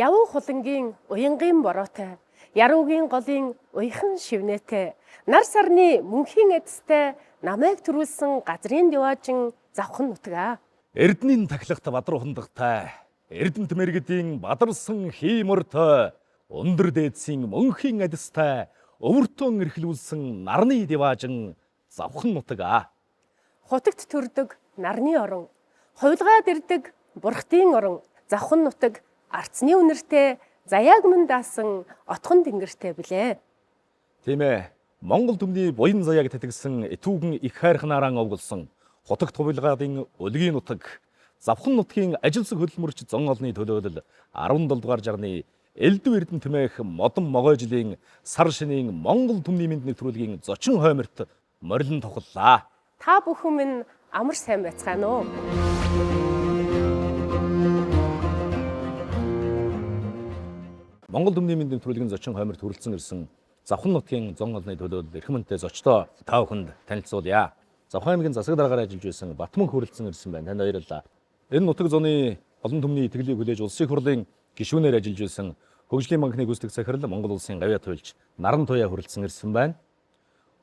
Яван хулангийн уянгийн бороотой, яруугийн голын уяхан шивнээтэй, нар сарны мөнхийн эцтэй намайг төрүүлсэн газрын диваажин завхан нутгаа. Эрдэнийн тахилгт бадар хундагтай, Эрдэнэт мэргэдийн бадарсан хиймөртой, өндөр дээдсийн мөнхийн эцтэй өвөртөн эрхлүүлсэн нарны диваажин завхан нутгаа. Хутагт төрдөг нарны орон, хувилгаад ирдэг бурхтын орон, завхан нутаг арцны үнэртэй заяаг мөн даасан отхон тэнгэртэй билээ. Тийм ээ, Монгол түмний буян заяаг тэтгсэн этүүгэн их хайрханаараа овголсон хутагт хувилгаадын өлгийн нутаг, завхан нутгийн ажилсан хөдөлмөрч зон олны төлөөлөл 17 дугаар жарны Элдв Эрдэнэт тэмээх модон могой жилийн сар шинийн Монгол түмний мэнд нэвтрүүлгийн зочин хойморт морилон тухаллаа. Та бүхэн минь амар сайн байцгаана уу? Монгол түмний мэнд нэвтрүүлгийн зочин хойморт хүрэлцэн ирсэн завхан нутгийн зон олны төлөөлөл эрхэм мөнтэй зочдоо та бүхэнд танилцуулъя. Завхан аймгийн засаг дараагаар ажиллаж байсан Батман хүрэлцэн ирсэн байна. Танд баярлалаа. Энэ нутаг зоны олон түмний итгэлийг хүлээж улсын хурлын гишүүнээр ажиллаж байсан Хөгжлийн банкны гүйцэтгэх захирал Монгол улсын гавьяа туйлч Наран Туяа хүрэлцэн ирсэн байна.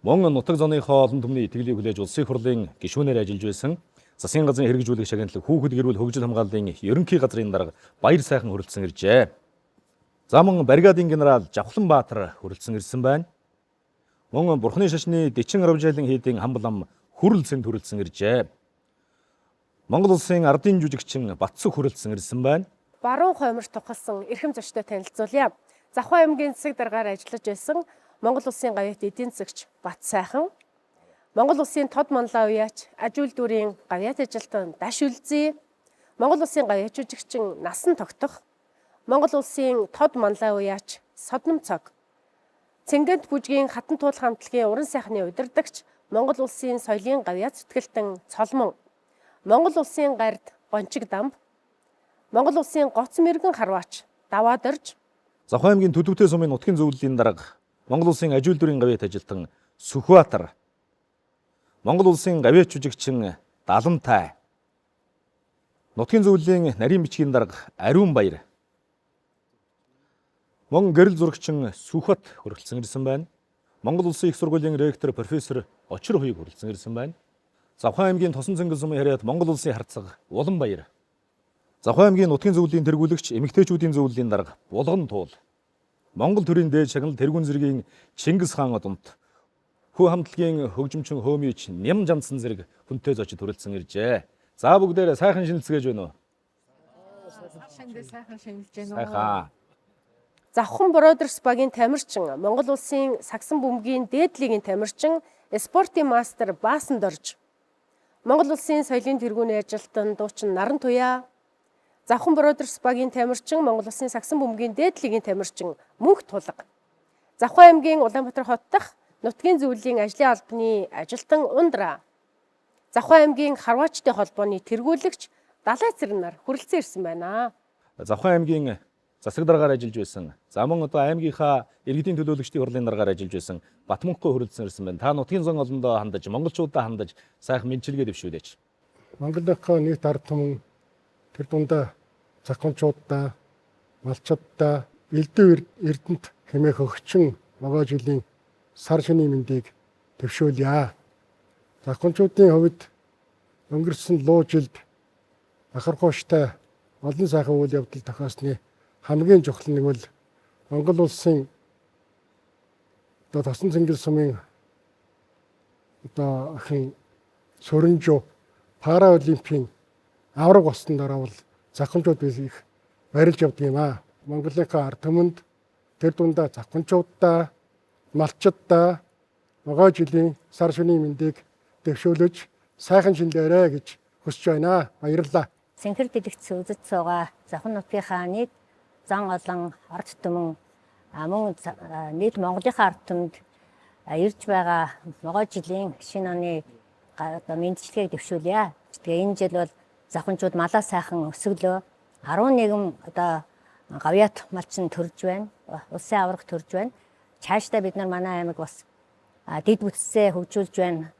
Мөн нутаг зоныхоо олон түмний итгэлийг хүлээж улсын хурлын гишүүнээр ажиллаж байсан засгийн газрын хэрэгжүүлэх шагналыг хүүхэд гэрүүл хөгжил хамгааллын ерөнхий газрын дарга Баяр сайхан хүрэлцэн иржээ. За мөн бригадын генерал Жавхлан Баатар хүрэлцэн ирсэн байна. Мөн Бурхны шашны Дэчин Аравжайлан хийдийн хамблам хүрэлцэн хүрэлцэн иржээ. Монгол улсын ардын жүжигчин Батцүх хүрэлцэн ирсэн байна. Баруун хойморт тухалсан эрхэм зочдод танилцуулъя. Завхан аймгийн засаг дараагаар ажиллаж байсан Монгол улсын гавьяат эдийн засагч Бат сайхан, Монгол улсын тод манлаа уяач аж үйлдвэрийн гавьяат ажилтан Даш Үлзий, Монгол улсын гавьяат жүжигчин Насан Тогтох, Монгол улсын тод манлаа уяач Содном Цог, Цэнгэнт бүжгийн хатан туулах хамтлагийн уран сайхны удирдагч Монгол улсын соёлын гавьяат зүтгэлтэн Цолмон, Монгол улсын гард Гончиг Дамб, Монгол улсын гоц мэргэн харваач Даваад Орж, Завхан аймгийн Төлөвтэй сумын нутгийн зөвлөлийн дарга Монгол улсын аж үйлдвэрийн гавьяат ажилтан Сүхбаатар, Монгол улсын гавьяат жүжигчин Далантай, нутгийн зөвлөлийн нарийн бичгийн дарга Ариун Баяр, мөн гэрэл зурагчин Сүхбат хүрэлцэн ирсэн байна. Монгол улсын их сургуулийн ректор профессор Очир Хуйг хүрэлцэн ирсэн байна. Завхан аймгийн Тосон цэнгэл сумын харьяат Монгол улсын харцаг Улан Баяр, Завхан аймгийн нутгийн зөвлөлийн тэргүүлэгч эмэгтэйчүүдийн зөвлөлийн дарга Булган Туул, Монгол төрийн дээд шагнал тэргүүн зэргийн Чингис хаан одомт, хүү хамтлагийн хөгжимчин Хөөмич Ням Жансан зэрэг хүнтэй зочид хүрэлцэн иржээ. За бүгдээрээ сайхан шинэлцгээж байна уу? Сайхан шинэлж байна уу? Сайхан. Завхан Бродерс багийн тамирчин, Монгол улсын сагсан бөмбөгийн дээд лигийн тамирчин, спортын мастер Баасан Дорж, Монгол улсын соёлын тэргүүний ажилтан дуучин Наран Туяа, Завхан Бродерс багийн тамирчин, Монгол улсын сагсан бөмбөгийн дээд лигийн тамирчин Мөнх Тулга, Завхан аймгийн Улаанбаатар хот дахь нутгийн зөвлөлийн ажлын албаны ажилтан Ундра, Завхан аймгийн Харваачдын холбооны тэргүүлэгч Далай Цэрэн нар хүрэлцэн ирсэн байна. Завхан аймгийн засаг дараагаар ажиллаж байсан. За мөн одоо аймгийнхаа иргэдийн төлөөлөгчдийн хурлын дараагаар ажиллаж байсан Батманхой хүрэлцэн ирсэн байна. Та нутгийн зон олондоо хандаж, монголчуудаа хандаж сайхан мэдчилгээ дэвшүүлээч. Монголынхаа нийт ард түмэн тэр дундаа захынчуудаа, малчуудаа, Элдв Эрдэнэт хэмээх өгчин могой жилийн сар шинийн мэндийг дэвшүүлье. Захынчуудын хувьд өнгөрсөн луу жилд бахархууштай олон сайхан үйл явдал тохиосны хамгийн чухал нэг бол Монгол улсын Тосон цэнгэл сумын охин Сүрэнжүү Параолимпийн авраг болсон дараа бол захынчууд их барилж явдаг юм аа. Монголынхаа ард түмэнд тэр дундаа захынчуудаа, малчдаа могой жилийн сар шинийн мэндийг дэвшүүлж сайхан шинэлээрэ гэж хүсэж байна. Баярлалаа. Цэнхэр дэлгэцсэн үзэж суугаа Завхан нутгийнхаа нийт зан олон ард түмэн мөн нийт Монголынхаа ард түмэнд ирж байгаа могой жилийн шинэ оны мэндчилгээг дэвшүүлье. Тэгээ энэ жил бол завханчууд малаа сайхан өсөглөө 11 одоо гавьяат малчин төрж байна. Улсын авраг төрж байна. Цаашдаа бид нар манай аймаг бас дэд бүтцээ хөгжүүлж байна.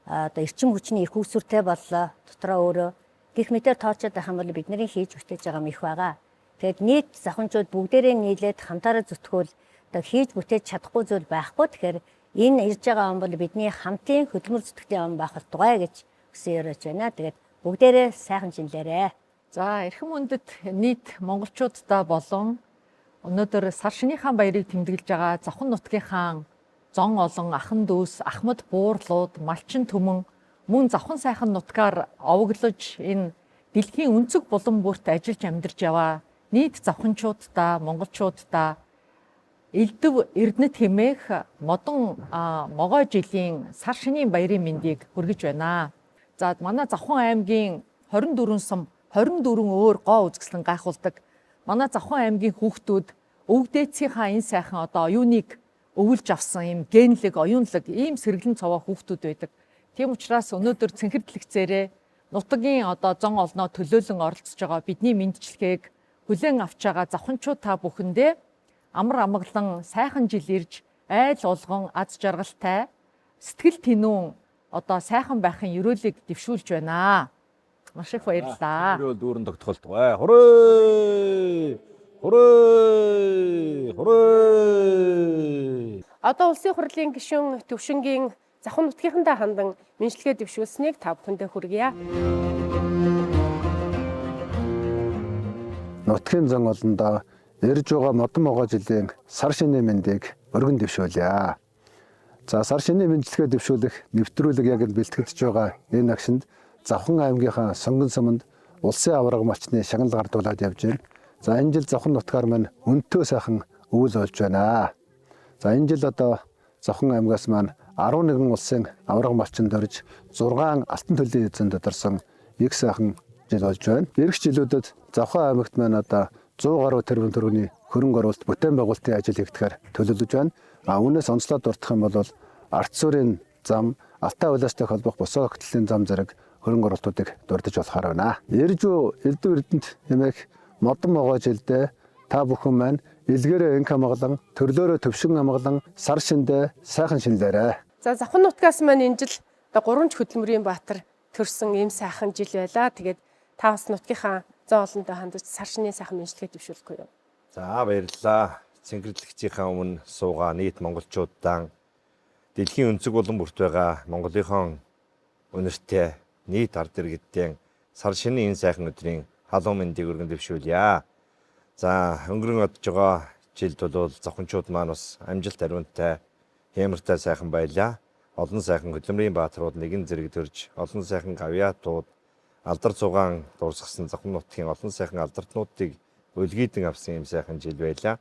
Одоо эрчим хүчний их үүсвэртэй боллоо. Дотроо өөрөө гих мэтээр тооцоод байх юм бол бидний хийж бүтээж байгаа юм их байгаа. Тэгээд нийт завханчууд бүгдээрээ нийлээд хамтаараа зүтгүүл одоо хийж бүтээж чадахгүй зүйл байхгүй. Тэгэхээр энэ ирж байгаа он бол бидний хамтын хөдөлмөр зүтгэлийн он байх болтугай гэж хүсэн өрөөж байна. Тэгээд бүгдээрээ сайхан шинэлээрэ. За эрхэм үндэд нийт монголчуудаа болон өнөөдөр сар шинийн хаан баярыг тэмдэглэж байгаа Завхан нутгийн хаан, зон олон ахан дүүс, ахмад буурлууд, малчин түмэн мөн Завхан сайхан нутгаар овоглож энэ дэлхийн өнцөг булан бүрт ажиллаж амьдарч яваа нийт завханчуудаа, монголчуудаа элдв эрдэнэт хэмээх модон могой жилийн сар шинийн баярын мэндийг хүргэж байна. За манай Завхан аймгийн 24 сум 24 өөр гоо үзэсгэлэн гайхуулдаг. Манай Завхан аймгийн хүүхдүүд өвгдээцийнхаа энэ сайхан одоо оюуныг өвлж авсан юм генлэг, оюунлаг ийм сэргэлэн цовоо хүүхдүүд байдаг. Тийм учраас өнөөдөр цэнхэр дэлгэцээрээ нутгийн одоо зон олноо төлөөлөн оролцож байгаа бидний мэндчилгээг хүлээн авч байгаа завханчууд та бүхэндээ амар амгалан сайхан жил ирж айл улгон аз жаргалтай сэтгэл тэнүүн одоо сайхан байхын ерөөлийг дэвшүүлж байна. Маш их баярлалаа. Ерөөл дүүрэн тогтголтгой. Хүрээ! Хүрээ! Хүрээ! Одоо улсын хурлын гишүүн төвшингийн Завхан нутгийнхандаа хандан мэдлэгээ дэвшүүлсэнийг та бүхэндээ хүргье. Нутгийн зан олондоо ирж байгаа модон могой жилийн сар шинийн мэндийг өргөн дэвшүүлье. За сар шинийн мэдлэгээ дэвшүүлэх нэвтрүүлэг яг л бэлтгэж байгаа энэ агшинд Завхан аймгийнхаа Сонгон суманд улсын аварга малчны шагнал гардуулаад явж байна. За энэ жил Завхан нутгаар маань өнтөө сайхан өвөл болж байна. За энэ жил одоо Завхан аймгаас маань 11 улсын аварга малчин дөрж 6 алтан төлөвийн эзэн додарсан их сайхан жил болж байна. Ирэх жилүүдэд Завхан аймагт маань одоо 100 гаруй тэрбум төгрөгийн хөрөнгө оруулалт бүтээн байгуулалтын ажил хийгдэхээр төлөвлөж байна. Үүнээс онцлоод дурдах юм бол ард суурийн зам, алтай улаастай холбох босоо хөтлийн зам зэрэг хөрөнгө оруулалтуудыг дурдж болохоор байна. Эржүү элдв эрдэнэт хэмээх модон могой жилдээ та бүхэн маань илгээрээ инк амгалан, төрлөөрөө төвшин амгалан, сар шиндээ сайхан шинэлээрэ. За Завхан нутгаас маань энэ жил одоо 3 хөдөлмөрийн баатар төрсэн ийм сайхан жил байлаа. Тэгээд та бас нутгийнхаа зон олондоо хандаж сар шинийн сайхан мэдлэгээ дэвшүүлэхгүй юу? За баярлалаа. Цэнгэрлэгчийнхаа өмнө суугаа нийт монголчуудаа дэлхийн өнцөг булан бүрт байгаа Монголынхон өнөртэй нийт ард иргэдийн сар шинийн энэ сайхан өдрийн халуун мэндийг өргөн дэвшүүлье. За өнгөрөн одж байгаа жилд бол завханчууд маань бас амжилт ариунтай хэмэртэй сайхан байлаа. Олон сайхан хөдөлмөрийн бааtruуд нэгэн зэрэг төрж, олон сайхан гавьяатууд алдар цугаан дурсгасан Завхан нутгийн олон сайхан алдартнуудыг өлгийдэн авсан юм сайхан жил байлаа.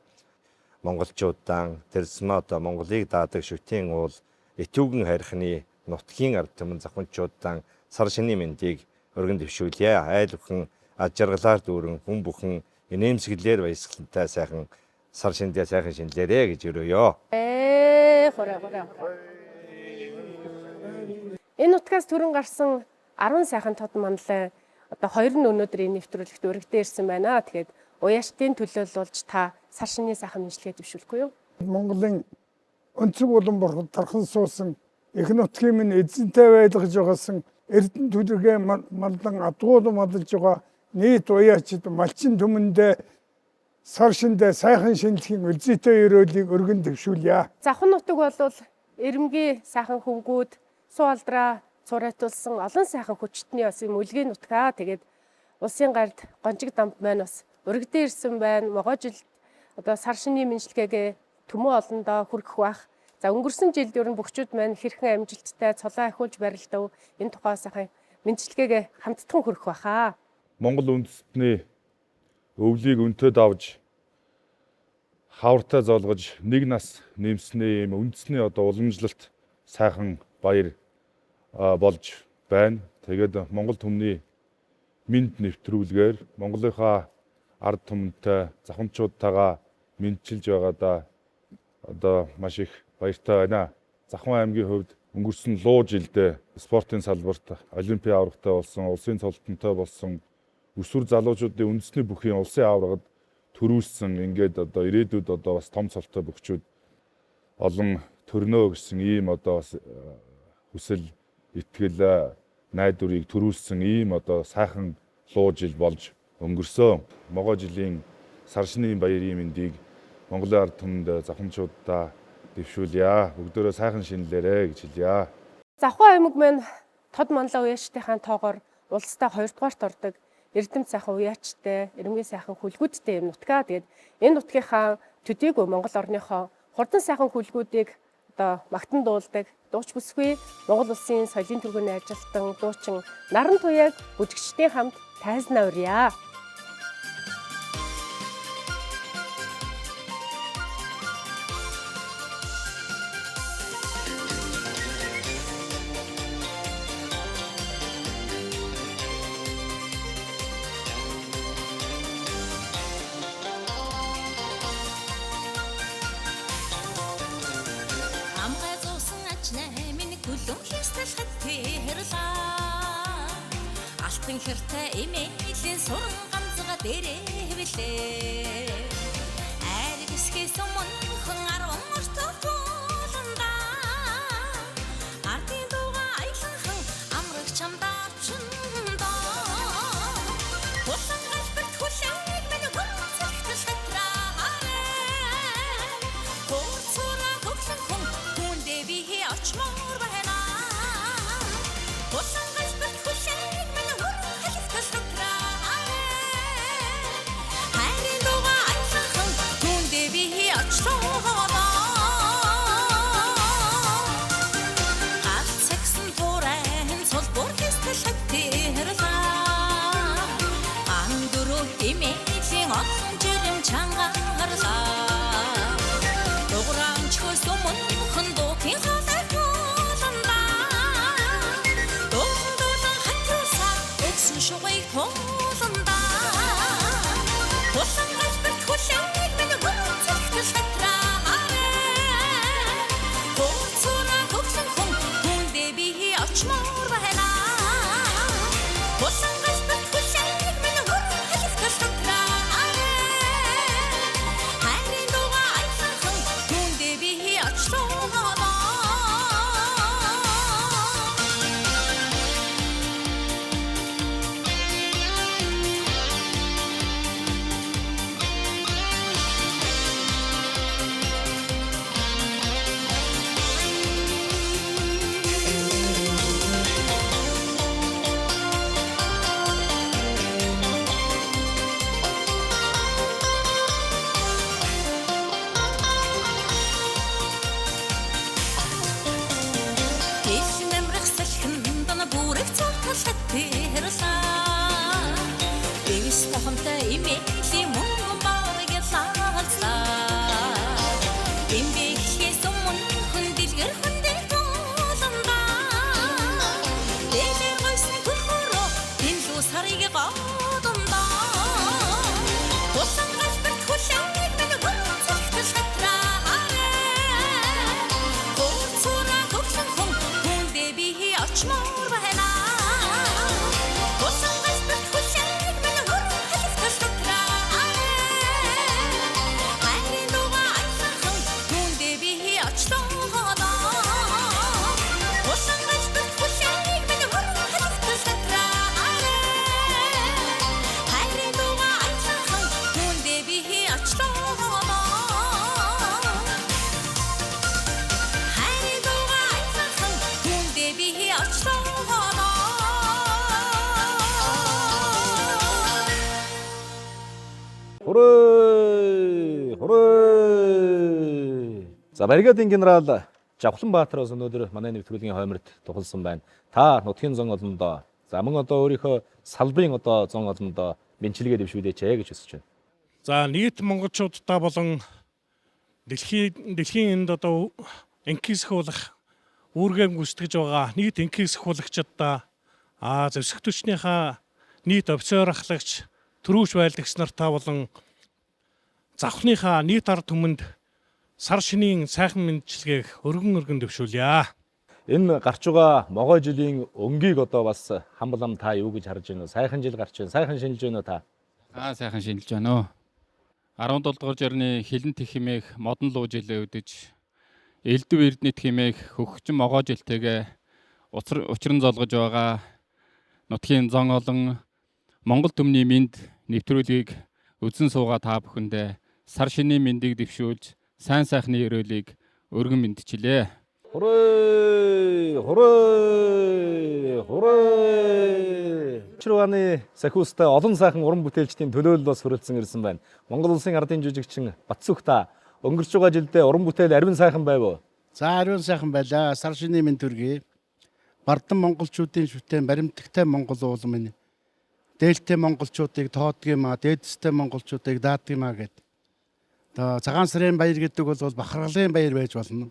Монголчуудаа тэрсмэ одоо Монголыг даадаг шүтийн уул итүүгэн харихны нутгийн ард түмэн завханчуудаа сар шинийн мэндийг өргөн дэвшүүлье. Айл бүхэн аж жаргалаар дүүрэн хүн бүхэн инээмсэглэлээр баясгалантай сайхан сар шиндээ сайхан шинэлээрэ гэж өрөөё. Хүрээ. Энэ нутгаас түрэн гарсан 10 сайхан тод манлай одоо 2 нь өнөөдрийн нэвтрүүлэгт өргөдөө ирсэн байна. Тэгээд уяашдын төлөөлүүлж та сар шинийн сайхан мэдлэгээ дэвшүүлэхгүй юу? Монголын өнцөг булан бурхад тархан суусан их нутгийн минь эзэнтэй байлгаж байгасан эрдэнэ төлөвгээ малдан адгуул малж байгаа нийт уяачид малчин түмэндээ сар шиндээ сайхан шинэлхийн үлзийтэй өрөөлийг өргөн дэвшүүлье. Завхан нутаг бол эрэмгийн сайхан хөвгүүд, суу алдраа цураатуулсан олон сайхан хүчтний бас юм үлгийн нутгаа. Тэгээд улсын гард гончиг дамт маань бас өргөдөө ирсэн байна. Могой жил одоо сар шинийн мэдлэгээгээ төмөө олондоо хүргэх бах. За өнгөрсөн жилд ер нь бүгчүүд маань хэрхэн амжилттай цолоо ахиулж барилдав. Энэ тухай сайхан мэдлэгээгээ хамттан хүргэх баха. Монгол үндэстний өвлийг өнтөд авж хавартай золгож нэг нас нэмснээ юм үндэсний одоо уламжлалт сайхан баяр болж байна. Тэгээд Монгол түмний мэнд нэвтрүүлгээр Монголынхаа ард түмэнтэй завханчуудтайгаа мэдчилж байгаадаа одоо маш их баяртай байна. Завхан аймгийн хувьд өнгөрсөн луу жилдээ спортын салбарт олимпийн аврагтай болсон, улсын цолтонтой болсон өсвөр залуучуудын үндэсний бүхийн улсын аврагад төрүүлсэн ингээд одоо ирээдүйд одоо бас том цолтой бүгчүүд олон төрнөө гэсэн ийм одоо бас хүсэл итгэл найдварыг төрүүлсэн ийм одоо сайхан луу жил болж өнгөрсөн. Могой жилийн сар шинийн баярын мэндийг Монголын ард түмэнд завхамчуудаа дэвшүүлье. Бүгдөө сайхан шинэлээрэ гэж хэлье. Завхан аймаг маань тод манлаа уяачтайхаа тоогоор улстай 2 дугаарт ордог. Эрдэм сайхан уяачтай, эрэмгийн сайхан хүлгүүдтэй юм нутгаа. Тэгээд энэ нутгийнхаа төдийгүй Монгол орныхоо хурдан сайхан хүлгүүдийг одоо магтан дуулдаг. Дууч бүсгүй Монгол улсын соёлын тэргүүний ажилтан дуучин Наран Туяаг бүжигчдийн хамт тайзнаа урья. Алтан хэртэй эмээлийн суран ганцга дээрээ хэвлээ. Айр гисгээс өмнөхөн 10 мөртөө тууланда. Ардын дууга аялхан амрах чамдаа чундаа. Хулан галбарт хүлээг минь хөрцөлтөс татраарэ. Хурцура хөглөн хүн түндээ би очмоор байна. Хулан галбарт хүлээг минь хөрцөлтөс татраарэ. Хайрын дууга аялхан түндээ би очмоор. Галцсан бүрэн цол бүргэстэл хэвтэрлээ. Андөрөө димэлийн олон жирэм чангарлаа. Дуграанч хөөс өмнөхөн дуутын халай тууланда. Дуутан хатруулсаа өгсөн шугыг тууланда. Хулан галбарт хүлээг минь хөрцөлтөс татраарэ. Хурцура хөглөн хүн түндээ би очмоор байна. Хулан галбарт хүлээг минь хөрцөлтөс татраарэ. Хайрын дууга аялхан түндээ би очмоор. Дэлхийн амрах салхин дана бүрэг цогтол хэвтэрлээ. Дэвс тохомтой эмээлийн мөнгөн баурыг ялалцлаа. Дэмбэхээс өмнөхөн дэлгэр хөндөө тууланда. Дэлгэр гойсон хөрхөрөө тэнлүү сарыг годомда. Хулан галбарт хүлээг минь хөрцөлтөс татраарэ. Хурцура хөглөн хүн түндээ би очмоор байна. Хулан галбарт хүлээг минь хөрцөлтөс татраарэ. Хайрын дууга аялхан түндээ би очмоор. Хулан галбарт хүлээг минь хөрцөлтөс татраарэ. Хайрын дууга аялхан түндээ би очмоор. Хайрын дууга аялхан түндээ би очмоор. Хүрээ! Хүрээ! За баригадын генерал Жавхланбаатараас өнөөдөр манай нэвтрүүлгийн хойморт тухалсан байна. Та нутгийн зон олондоо за мөн одоо өөрийнхөө салбарын одоо зон олондоо бэнчилгээ дэвшүүлээч гэж хүсэж байна. За нийт монголчуудаа болон дэлхийн энд одоо инкисхуулах үүргээн гүйцэтгэж байгаа нийт инкисхуулагчдаа зэвсэгтүчнийхээ нийт офицер ахлагч төрүүч байлагч нартаа болон завхныхаа нийт ард түмэнд сар шинийн сайхан мэндчилгээг өргөн дэвшүүлье. Энэ гарч байгаа могой жилийн өнгийг одоо бас хамблам та юу гэж харж байна вэ? Сайхан жил гарч байна. Сайхан шинжилж байна уу та? Сайхан шинжилж байна уу. 17 дугаар жарны хилэн тэх хэмээх модон луу жилээ өдөж элдв эрдэнэт хэмээх хөгжин могой жилтэйгээ учран золгож байгаа нутгийн зон олон Монгол түмний мэнд нэвтрүүлгийг үзэн суугаа та бүхэндээ сар шинийн мэндийг дэвшүүлж сайн сайхны өрөөлийг өргөн мэдчилээ. Хүрээ! Хүрээ! Хүрээ! Чирваны сахиустай олон сайхан уран бүтээлчдийн төлөөлөл бас хүрэлцэн ирсэн байна. Монгол улсын ардын жүжигчин Батсүх та өнгөрч байгаа жилдээ уран бүтээл ариун сайхан байв уу? За ариун сайхан байлаа. Сар шинийн мэнд төргий. Бардан монголчуудын шүтэн баримтагтай монгол уул минь. Дээлтэй монголчуудыг тоодгиймаа, дээдстэй монголчуудыг даадгиймаа гэд. Цагаан сарын баяр гэдэг бол бахаргалын баяр байж болно.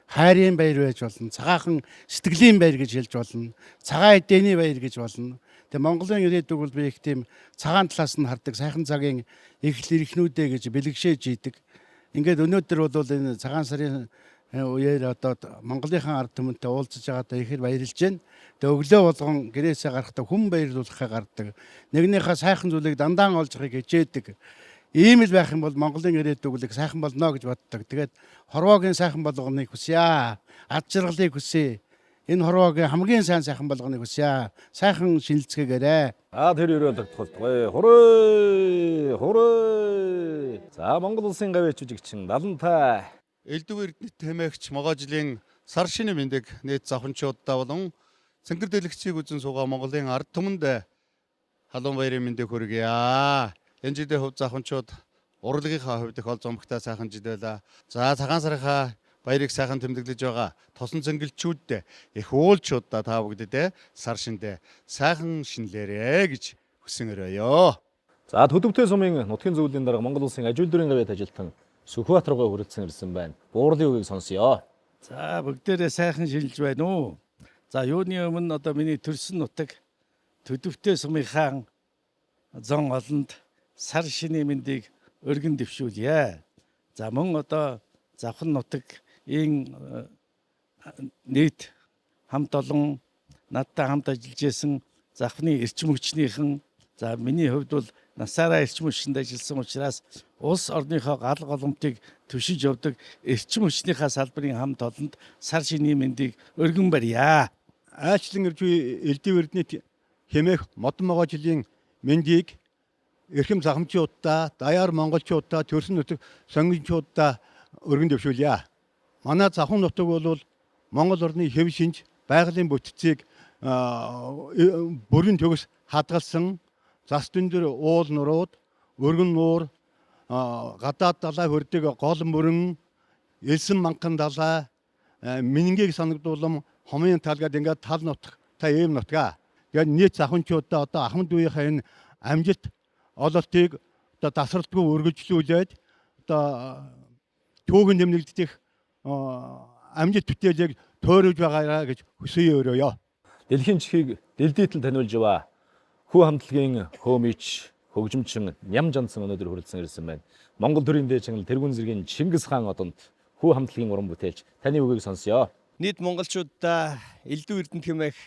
Хайрын баяр байж болно. Цагаахан сэтгэлийн баяр гэж хэлж болно. Цагаан эдээний баяр гэж болно. Тэгээ Монголын ирээдүг бол би их тийм цагаан талаас нь хардаг. Сайхан цагийн эхлэл эрхнүүдээ гэж бэлгшээж ийдэг. Ингээд өнөөдөр бол энэ цагаан сарын үеэр одоо Монголынхаа ард түмэнтэй уулзаж байгаадаа ихээр баярлж байна. Тэгээ өглөө болгон гэрээсээ гарахдаа хүн баярлуулахаа гардаг. Нэгнийхээ сайхан зүйлийг дандаа олж харахыг хичээдэг. Ийм л байх юм бол Монголын ирээдүг сайхан болно гэж боддог. Тэгээд хорвоогийн сайхан болгоныг хүсье. Ад жаргалыг хүсье. Энэ хорвоогийн хамгийн сайхан болгоныг хүсье. Сайхан шинэлцгээгээрэй. Тэр өрөөл тогтголтгоё. Хүрээ! Хүрээ! За Монгол улсын гавьяа жүжигчин Далантай Элдв эрдэнэт хэмээгч могоожилын сар шинийн мэндийг нийт завханчуудаа болон цэнгэр дэлгэцийг үзэн суугаа Монголын ард түмэнд халуун баярын мэндийг хүргье. Энэ жилийн хувьд завханчууд урлагийнхаа хувьд их ол зомгтой сайхан жил байлаа. За цагаан сарынхаа баярыг сайхан тэмдэглэж байгаа тосон цэнгэлчүүд их уулчуудаа та бүгдэд сар шиндээ сайхан шинлээрэ гэж хүсэн өрөөё. За Төлөвтэй сумын нутгийн зөвлөлийн дарга Монгол улсын ажилтны дүрийн гавьяат ажилтан Сүхбаатар руу хүрэлцэн ирсэн байна. Буурлын үгийг сонсъё. За бүгдээрээ сайхан шинжилж байна уу? За юуны өмнө одоо миний төрсөн нутаг Төлөвтэй сумынхаа зон олонд сар шинийн мэндийг өргөн дэвшүүлье. За мөн одоо завхан нутгийн нийт хамт олон надтай хамт ажиллаж исэн завхны эрчим хүчнийхэн за миний хувьд бол насаараа эрчим хүчинд ажилласан учраас улс орныхоо гал голомтыг түшиж явдаг эрчим хүчнийхээ салбарын хамт олонд сар шинийн мэндийг өргөн барья. Аачлан ирж буй элдв эрдэнэт хэмээх модон могоожилын мэндийг эрхэм захамчуудаа, даяар монголчуудаа, төрсөн нутаг сонгинчуудаа өргөн дэвшүүлье. Манай завхан нутаг бол Монгол орны хэв шинж, байгалийн бүтцийг бүрэн төгс хадгалсан зас дүндэр уул нурууд, өргөн нуур, гадаад далай хөрдөг гол мөрөн, элсэн манхан далай, минингийг санагдуулам хомын талгаад ингээд тал нутгтай ийм нутгаа. Тэгээд нийт завханчуудаа одоо Ахмад үеийнхээ энэ амжилт ололтыг одоо тасралтгүй үргэлжлүүлээд одоо түүхэн нэмэгдэх амжилт бүтээлийг тойрож байгаараа гэж хүсье өрөөё. Дэлхийн чихийг дэлдийтэл таниулж ба хүү хамтлагийн хөөмич хөгжимчин Ням Жансан өнөөдөр хүрэлцэн ирсэн байна. Монгол төрийн дээд чанар тэргүүн зэргийн Чингис хаан одонд хүү хамтлагийн уран бүтээлч таны үгийг сонсъё. Нийт монголчуудаа элдв эрдэнэт хэмээх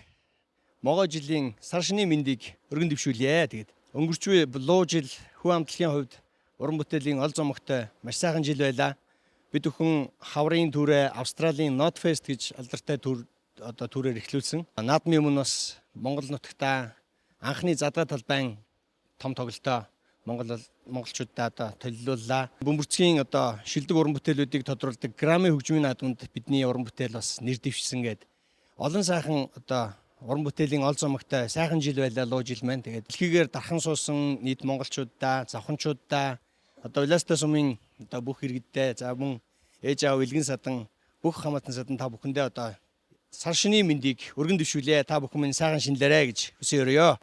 могоожилын сар шинийн мэндийг өргөн дэвшүүлье. Тэгээд өнгөрч буй луу жил хүү хамтлагийн хувьд уран бүтээлийн ол зомогтой маш сайхан жил байлаа. Бид бүхэн хаврын түрээ Австралийн Notfest гэж алдартай түрээр эхлүүлсэн. Наадмын өмнө бас Монгол нутагта анхны задгаа талбайн том тоглолтоо монголчуудаа одоо төлөвлөлөө. Бөмбөрцгийн одоо шилдэг уран бүтээлүүдийг тодруулдаг Грамми хөгжмийн наадманд бидний уран бүтээл бас нэр дэвшсэн гээд олон сайхан одоо уран бүтээлийн ол зомогтой сайхан жил байлаа луу жил маань. Тэгээд дэлхийгээр дархан суусан нийт монголчуудаа, завханчуудаа одоо Улаастай сумын одоо бүх иргэдтэй за мөн ээж аав илгэн садан бүх хамаатан садан та бүхэндээ одоо сар шинийн мэндийг өргөн дэвшүүлье. Та бүхэн минь сайхан шинлээрэ гэж хүсье өрөөё.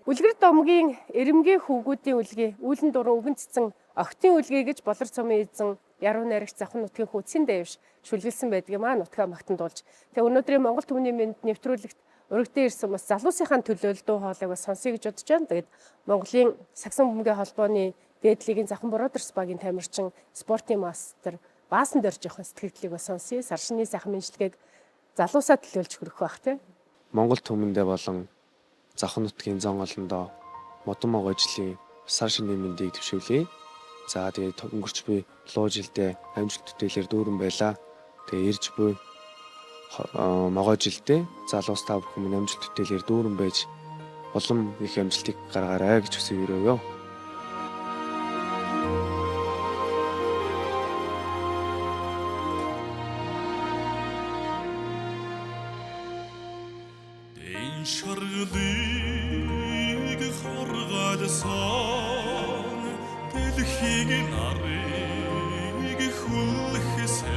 Үлгэр домгийн эрэмгийн хүүгүүдийн үлгээ, үүлэн дуран үгэн цэцэн охтын үлгээ гэж болор цомын эзэн яруу найрагч завхан нутгийн хүүцэн дэвш шүлгэлсэн байдаг юм нутгаа магтандуулж. Тэгээ өнөөдрийн Монгол Түмний мэнд нэвтрүүлэгт өргөдөө ирсэн бас залуусынхаа төлөөлөл дуу хоолойг бас сонсъё гэж бодож байна. Тэгээд Монголын сагсан бөмбөгийн холбооны дээдлигийн Завхан Бродерс багийн тамирчин спортын мастер Баасан дөрж явах сэтгэлдлийг бас сонсъё. Сар шинийн сайхан мэдлэгийг залуусаа төлөөлж хүргэх байх тийм. Монгол Түмэндээ болон Завхан нутгийн зон олондоо модон могоожилын сар шинийн мэндийг дэвшүүлье. За тэгээд өнгөрч буй луу жилдээ амжилт бүтээлээр дүүрэн байлаа. Тэгээ ирж буй могоожилдээ залуус та бүхэн амжилт бүтээлээр дүүрэн байж улам их амжилтыг гаргаарай гэж хүсье өрөөё. Шаргалыг хоргаалсан дэлхийг нарыг хүлхэсэ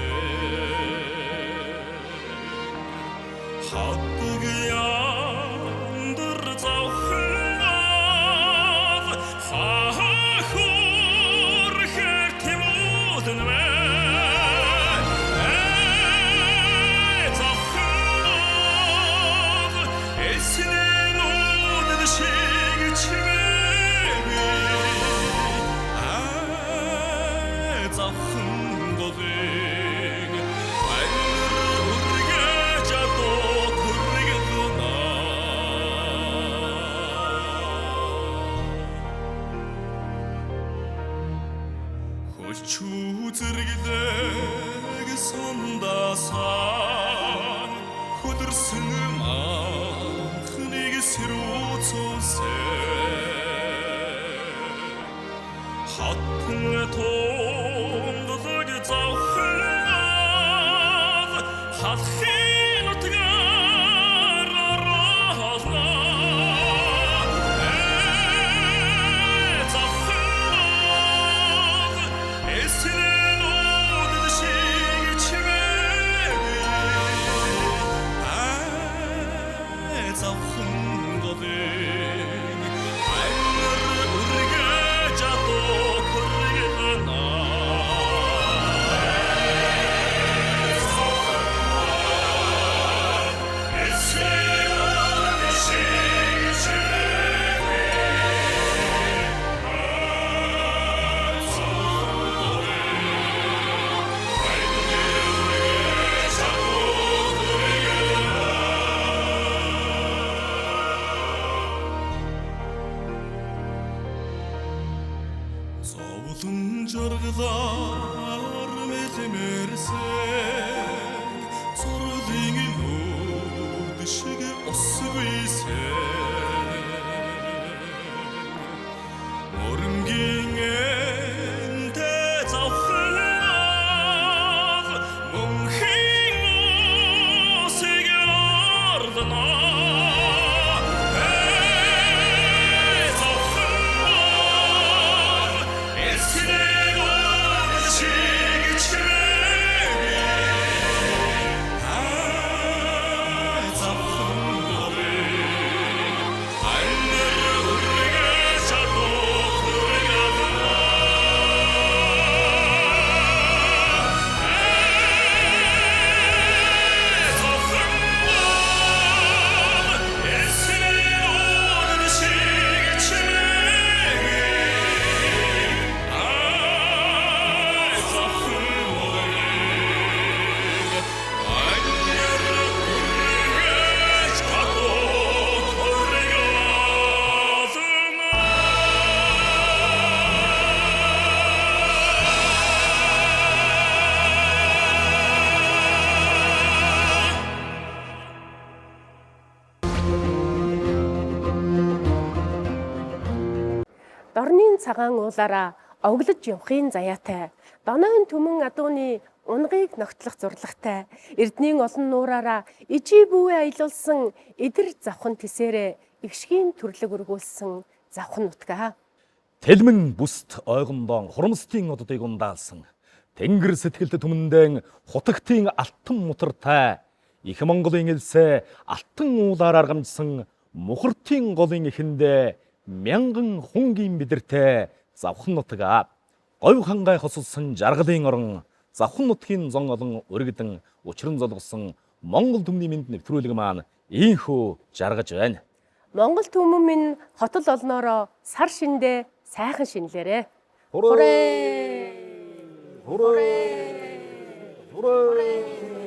хатдаг яндар завханаад хахур хэтэмүүдэн мэ Хөлчүү зэрэглэг сондасан хөдөрсөн анхныг сэрүүцүүлсэ хатан тонголог завханаад халахын утгаар ороолно Зовлон жаргалаар мэлмэрсэн зурлын нүд шиг освэсэн мөрөнгийн энтэй завханаад мөнхийн усыг ордноо Дорны цагаан уулаараа оглож явахын заяатай, донойн түмэн адууны унгыг ногтлох зурлагтай, эрднийн олон нуураараа ижи бүүе аялуулсан эдэр завхан тисээрээ ившгийн төрлөг өргүүлсэн завхан нутгаа. Тэлмэн бүст ойгондон хурамстын оддыг ундаалсан, тэнгэр сэтгэлд түмэндэн хутагтын алтан мутартай, их Монголын элсээ алтан уулаар аргамжсан мухартын голын эхэндээ мянган хунгийн бидэртэй завхан нутгаа говь хангай хосолсон жаргалын орон завхан нутгийн зон олон өргөдөн учран золгосон Монгол түмний мэнд нэвтрүүлэг маань ийхүү жаргаж байна. Монгол түмэн минь хотол олноороо сар шиндээ сайхан шинлээрээ. Хүрээ! Хүрээ! Хүрээ!